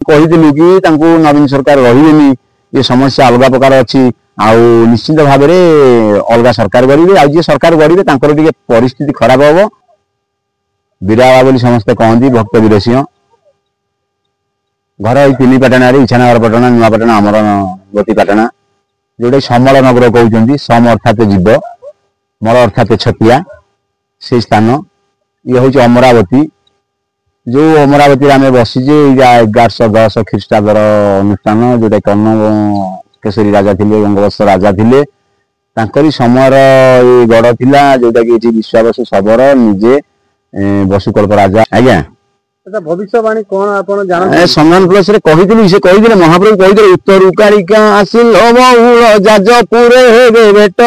କହିଥିଲु कि नवीन सरकार रही ये समस्या अलग प्रकार अच्छी निश्चित भाव में अलग सरकार गढ़े आज सरकार गढ़े परिस्थिति खराब हम विराला बोली समस्ते कहती भक्त वीर सिंह घर ये तीन पाटना इच्छानगर पाटना नुआपाटना आमर गति पाटना जोटा समल नगर कहते सम अर्थात जीव मल अर्थात छतिया से स्थान ये हूँ अमरावती जो अमरावती आम बसीजे 1110 ख्रीष्टाब्दर अनुष्ठान जोटा कर्ण केशरी राजा थे गंगवत्स राजा थे समय ये गढ़ थिला जोटा कि विश्वावसु शबर निजे वसुकल्प राजा आज्ञा भविष्यवाणी कौन आपण जान संधान प्लस रे कहिथिलु से कहिथिले महाप्रभु कहिथिले उत्तरु कालिका आसिल बहुल जाजपुर हेबे बेट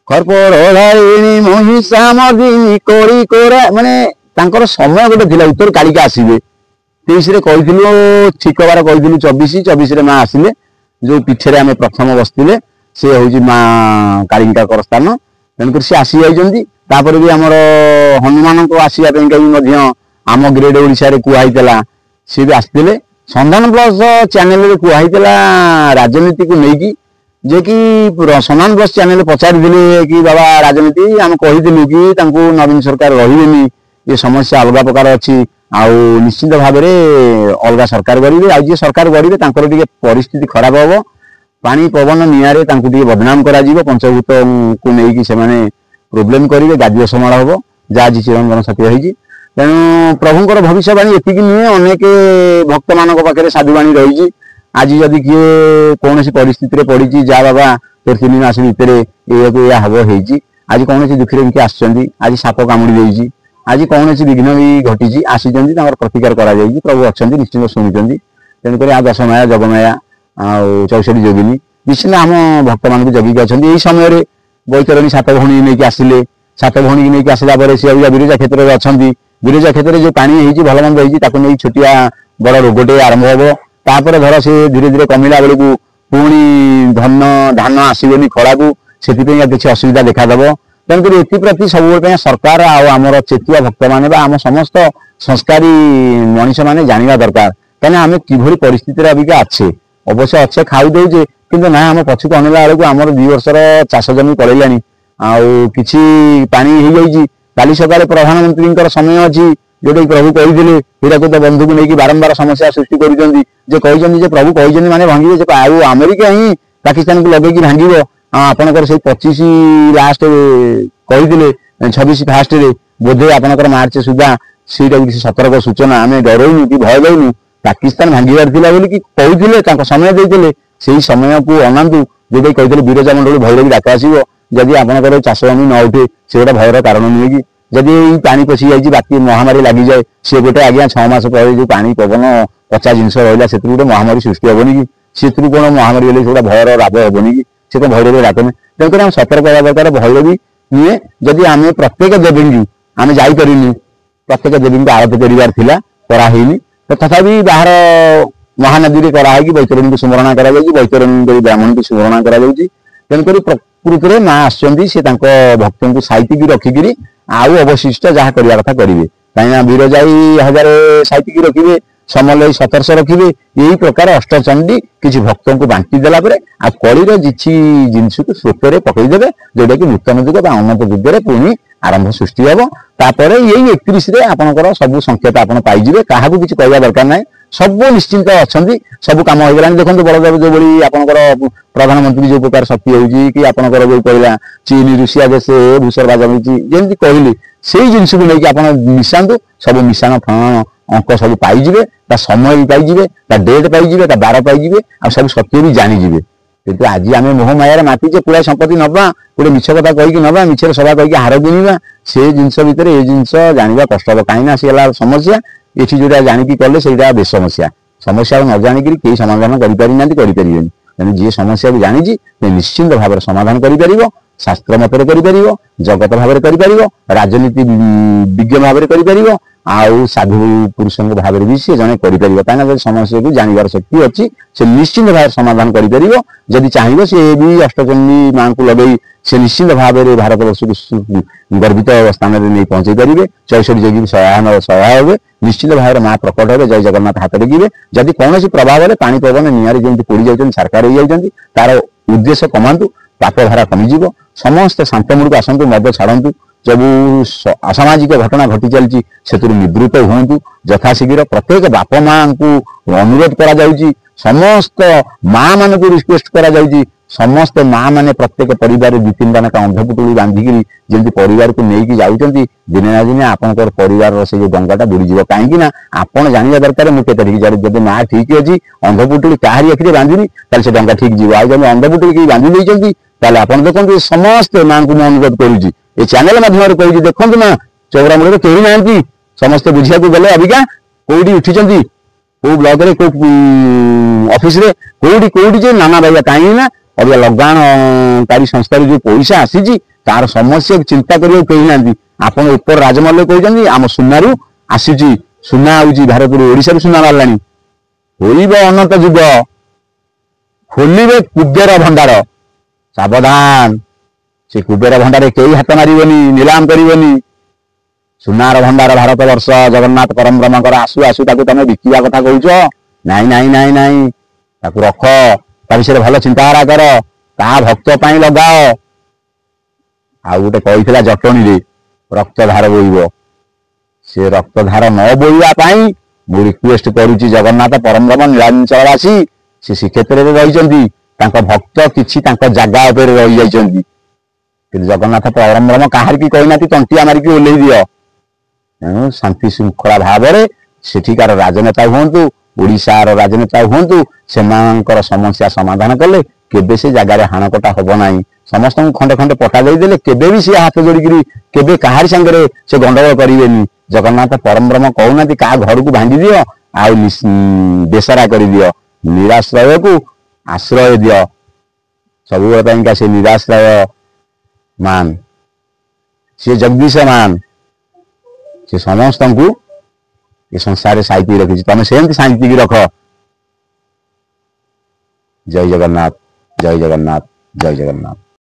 खरपड़ाइनी महिषा मर्दिनी कोड़ी कोरा माने तांकर समय गोटे थिला उत्तर कालिका आसीबे 23 रे कहिथिलु ठीक बार कहिथिलु 24 रे मां आसिले जो पीछे आम प्रथम बसथिले से होची मां कालिका कर स्थान तेनकर से आसी जाइजंती तापर भी हमर हनुमान को आसीया पेंका भी मध्य आम ग्रेड ओडिशा रे कुहाइतला सी भी आसते संधान प्लस चैनल रे कुहाइतला राजनीति को लेकिन जे कि संधान प्लस चैनल पचारि कि बाबा राजनीति आम कहिथिलु कि नवीन सरकार रही ये समस्या अलग प्रकार अच्छी निश्चित भाव में अलग सरकार गढ़े आज सरकार गढ़े परिस्थिति खराब हम पानी पवन निआरे बदनाम करा पंचभूत को लेकिन से प्रोब्लेम करेंगे गादी असमाल हम जहाँ चिरंजन सत्य होती तेणु प्रभुंर भविष्यवाणी एति नुहे अनेक भक्त मान पाखे साधुवाणी रही आज जदि किए कौन परिस्थिति पड़ी जा बाबा तोर 3 मास भितर या हम हो आज कौन दुखी किए आज साप कामुड़ी आज कौन विघ्न भी घटी आसी प्रतिकार कर प्रभु अच्छा निश्चित शुणुंट तेणुक आ दशमाया जगमाया चौसठी जोगिनी निश्चित आम भक्त मान जगिक अच्छा यही समय बैतरणी 7 भौणी नहीं आसिले 7 भौणी की नहीं आसला सी विरजा क्षेत्र में अच्छा विरजा क्षेत्र में जो पानी भल मंद नहीं छोटिया बड़ रोगटे आरंभ हम तापर धर से धीरे धीरे कमिला बेलू पुणी धान आसोनी खड़ा को से किसी असुविधा देखादेव तेणुक एप्रति सब सरकार आमर चेतुआ भक्त मैंने आम समस्त संस्कारी मनीष मैंने जाना दरकार कहीं आम कि परिस्थिति अबिका अच्छे अवश्य अच्छे खाऊ दौचे कि ना आम पछक अनेला बेलू आम 2 वर्षर चाष जमी पड़ेगा कि पानी हो जाइए काली सकाଳେ प्रधानमंत्री समय अच्छी जोटा प्रभु कही हीराकुद बंधु को लेकिन बारंबार समस्या सृष्टि कर प्रभु कही माने भांगे आउ अमेरिका ही पाकिस्तान को लगे भांगे आपंकर से 25 लास्ट कही 26 फास्ट बोधे आपंकर मार्च सुधा से सतर्क सूचना आम डरऊनु कि भय दौनु पाकिस्तान भांगार बोली कहते समय देते से समय को अनातु जोटा कहते विरजा मंडल भैरवी डाक आसो जदि आपंकर चाष जमी न उठे से गोटे भयर कारण नुहे कि जदि पानी पशि जाए बाकी महामारी लगी जाए सी गोटे आज्ञा 6 मास पर जो पानी पवन पचा जिन रहा से गोटे महामारी सृष्टि हेनी कि से कौन महामारी हेल्ले से भयर लाभ हेनी कि से तो भैरवी डाकने तेणुक आम सतर्क होगा दरकार भैरवी नुहे जदि आम प्रत्येक देवी आम जापरिनु प्रत्येक देवी को आरती करार करानी तो तथापि बाहर महानदी में कराई बैतरणी को सुमरणा कर बैतरणी ब्राह्मण की सुमरणा करुक प्रकृति में माँ आसुँच भक्त को साइतिकी रखिकी आउ अवशिष्ट जहाँ करवा कथा करेंगे कहीं विरजाई 1000 साइतिकी रखिए समलई 1700 रखिए यही प्रकार अष्टचंडी किसी भक्त को बांटी देला कड़ीर किसी जिनस को स्रोत में पकईदे जोटा कि नूतन जुग उन्नत जुगे पुणी आरंभ सृष्टि हम तापर यही 31 आपंकर सब संकेत आप पाइबे क्या किसी कहवा दरकार ना सब निश्चिंत अच्छा सब कम हो गलानी देखो बड़देव जो भाई आपंकर प्रधानमंत्री जो प्रकार शक्ति होगी आपंकर जो कहला चीन रूसिया देश भूसर्बाज जमी कहली से जिनस को लेकिन आप मिशातु सब मिशाण फण अंक सब पाइबे समय भी पाइबे डेट पाइबे बार पाइबे आ सब सत्य भी जानीजे किंतु आज आम मोह मायार मातिचे पूरा संपत्ति नवा गोटे मिछ कथा कहीकि नवा मिछर सभा कहीकि हार किणवा से जिनस भितर ये जिनस जाना कष्ट हम कहीं सी समस्या ये जोटा जाणिकी कले से बेस समस्या समस्या न जाणिक कई समाधान करें तेणु जी समस्या भी जानी निश्चिंत भाव समाधान कर शास्त्र मत जगत भाव राजनीति विज्ञ भाव कर ଆଉ ସାଧୁ ପୁରୁଷଙ୍କ ଭାବରେ ବି ସେ ଜଣେ କରିପାରିବ। କାହିଁକିନା ସମସ୍ୟାକୁ ଜାଣିବାର ଶକ୍ତି ଅଛି, ସେ ନିଶ୍ଚିନ୍ତ ଭାବରେ ସମାଧାନ କରିପାରିବ। ଯଦି ଚାହିଁବ ସେ ବି ଅଷ୍ଟଚଣ୍ଡୀ ମାଙ୍କୁ ଲଗେଇ ସେ ନିଶ୍ଚିନ୍ତ ଭାବରେ ଭାରତବର୍ଷକୁ ଗର୍ବିତ ସ୍ଥାନରେ ନେଇ ପହଞ୍ଚେଇ ପାରିବେ। 64 ଯୋଗୀ ସହାୟ ହେବେ, ନିଶ୍ଚିତ ଭାବରେ ମା ପ୍ରକଟ ହେବେ, ଜୟ ଜଗନ୍ନାଥ ହାତ ଟେକିବେ। ଯଦି କୌଣସି ପ୍ରଭାବରେ ପାଣି ପବନ ନିଆଁରେ ଯେମିତି ପୋଡ଼ି ଯାଉଛନ୍ତି, ଛାରକାର ହେଇଯାଉଛନ୍ତି, ତାର ଉଦ୍ଦେଶ୍ୟ କମାନ୍ତୁ, ପାପଧାରା କମିଯିବ। ସମସ୍ତେ ଶାନ୍ତମୂଳକୁ ଆସନ୍ତୁ, ମଦ ଛାଡ଼ନ୍ତୁ, ସବୁ ଅସାମାଜିକ ଘଟଣା ଘଟି ଚାଲିଛି ସେଥିରୁ ନିବୃତ୍ତ ହୁଅନ୍ତୁ ଯଥାଶୀଘ୍ର। ପ୍ରତ୍ୟେକ ବାପ ମାଙ୍କୁ ଅନୁରୋଧ କରାଯାଉଛି, ସମସ୍ତ ମା ମାନଙ୍କୁ ରିକ୍ୱେଷ୍ଟ କରାଯାଉଛି, ସମସ୍ତେ ମା ମାନେ ପ୍ରତ୍ୟେକ ପରିବାରରେ 2-3ଟା ଲେଖା ଅନ୍ଧପୁଟୁଳି ବାନ୍ଧିକିରି ଯେମିତି ପରିବାରକୁ ନେଇକି ଯାଉଛନ୍ତି, ଦିନେ ନା ଦିନେ ଆପଣଙ୍କର ପରିବାରର ସେ ଯୋଉ ଡଙ୍ଗାଟା ବୁଡ଼ିଯିବ। କାହିଁକି ନା ଆପଣ ଜାଣିବା ଦରକାର ମୁଁ କେତେ ଠିକ୍ ଜାଣି, ଯଦି ମା ଠିକ ଅଛି, ଅନ୍ଧପୁଟୁଳି କାହାରି ଆଖିରେ ବାନ୍ଧିନି, ତାହେଲେ ସେ ଡଙ୍ଗା ଠିକ ଯିବ। ଆଉ ଯଦି ଅନ୍ଧପୁଟୁଳି କେହି ବାନ୍ଧି ଦେଇଛନ୍ତି, ତାହେଲେ ଆପଣ ଦେଖନ୍ତୁ ସମସ୍ତେ ମାଙ୍କୁ ମୁଁ ଅନୁରୋଧ କରୁଛି, ଏ ଚ୍ୟାନେଲ ମାଧ୍ୟମରେ କହୁଛି, ଦେଖନ୍ତୁ ମା ଚଉରା ମୂଳରେ କେହି ନାହାନ୍ତି, ସମସ୍ତେ ବୁଝିବାକୁ ଗଲେ ଅବିକା କୋଉଠି ଉଠିଛନ୍ତି, କୋଉ ବ୍ଲକରେ, କୋଉ ଅଫିସରେ, କୋଉଠି ଯେ ନାନା ବାଇଆ। କାହିଁକି ନା ଅବିକା ଲଗାଣକାରୀ ସଂସ୍ଥାରୁ ଯୋଉ ପଇସା ଆସିଛି ତାର ସମସ୍ୟା ଚିନ୍ତା କରିବାକୁ କେହି ନାହାନ୍ତି। ଆପଣ ଉପର ରାଜମହଲରେ କହୁଛନ୍ତି ଆମ ସୁନାରୁ ଆସିଛି, ସୁନା ଆଉଛି ଭାରତରୁ, ଓଡିଶାରୁ ସୁନା ବାହାରିଲାଣି। ହୋଇବ ଅନନ୍ତ ଯୁଗ, ଖୋଲିବେ କୁବେର ଭଣ୍ଡାର, ସାବଧାନ। ସେ କୁବେର ଭଣ୍ଡାରେ କେହି ହାତ ମାରିବନି, ନିଲାମ କରିବନି। ସୁନାର ଭଣ୍ଡାର ଭାରତ ବର୍ଷ, ଜଗନ୍ନାଥ ପରମ ବ୍ରହ୍ମଙ୍କର ଆସୁ ଆସୁ ତାକୁ ତମେ ବିକିବା କଥା କହୁଛ? ନାଇଁ ନାଇଁ ନାଇଁ ନାଇଁ, ତାକୁ ରଖ, ତା ବିଷୟରେ ଭଲ ଚିନ୍ତାଧାରା କର, ତା ଭକ୍ତ ପାଇଁ ଲଗାଅ। ଆଉ ଗୋଟେ କହିଥିଲା ଜଟଣୀରେ ରକ୍ତଧାର ବୋହିବ, ସେ ରକ୍ତଧାର ନ ବୋହିବା ପାଇଁ ମୁଁ ରିକ୍ୱେଷ୍ଟ କରୁଛି ଜଗନ୍ନାଥ ପରମ ବ୍ରହ୍ମ ନୀଳାଚଳବାସୀ, ସେ ଶ୍ରୀକ୍ଷେତ୍ରରେ ରହିଛନ୍ତି, ତାଙ୍କ ଭକ୍ତ କିଛି ତାଙ୍କ ଜାଗା ଉପରେ ରହିଯାଇଛନ୍ତି, କିନ୍ତୁ ଜଗନ୍ନାଥ ପରମ ବ୍ରହ୍ମ କାହାରିକି କହିନାହାନ୍ତି ତଣ୍ଟିଆ ମାରିକି ଓହ୍ଲେଇ ଦିଅ। ତେଣୁ ଶାନ୍ତି ଶୃଙ୍ଖଳା ଭାବରେ ସେଠିକାର ରାଜନେତା ହୁଅନ୍ତୁ, ଓଡ଼ିଶାର ରାଜନେତା ହୁଅନ୍ତୁ, ସେମାନଙ୍କର ସମସ୍ୟା ସମାଧାନ କଲେ କେବେ ସେ ଜାଗାରେ ହାଣକଟା ହବ ନାହିଁ। ସମସ୍ତଙ୍କୁ ଖଣ୍ଡେ ଖଣ୍ଡେ ପଟା ଦେଇଦେଲେ କେବେ ବି ସେ ହାତ ଯୋଡ଼ିକିରି କେବେ କାହାରି ସାଙ୍ଗରେ ସେ ଗଣ୍ଡଗୋଳ କରିବେନି। ଜଗନ୍ନାଥ ପରମ ବ୍ରହ୍ମ କହୁନାହାନ୍ତି କାହା ଘରକୁ ଭାଙ୍ଗି ଦିଅ ଆଉ ବେସରା କରିଦିଅ, ନିରାଶ୍ରୟକୁ ଆଶ୍ରୟ ଦିଅ। ସବୁବେଳେ ପାଇଁକା ସେ ନିରାଶ୍ରୟ ମାନ, ସେ ଜଗଦୀଶ ମାନ, ସେ ସମସ୍ତଙ୍କୁ ଏ ସଂସାରରେ ସାଇତି ରଖିଛି, ତମେ ସେମିତି ସାଇତିକି ରଖ। ଜୟ ଜଗନ୍ନାଥ, ଜୟ ଜଗନ୍ନାଥ, ଜୟ ଜଗନ୍ନାଥ।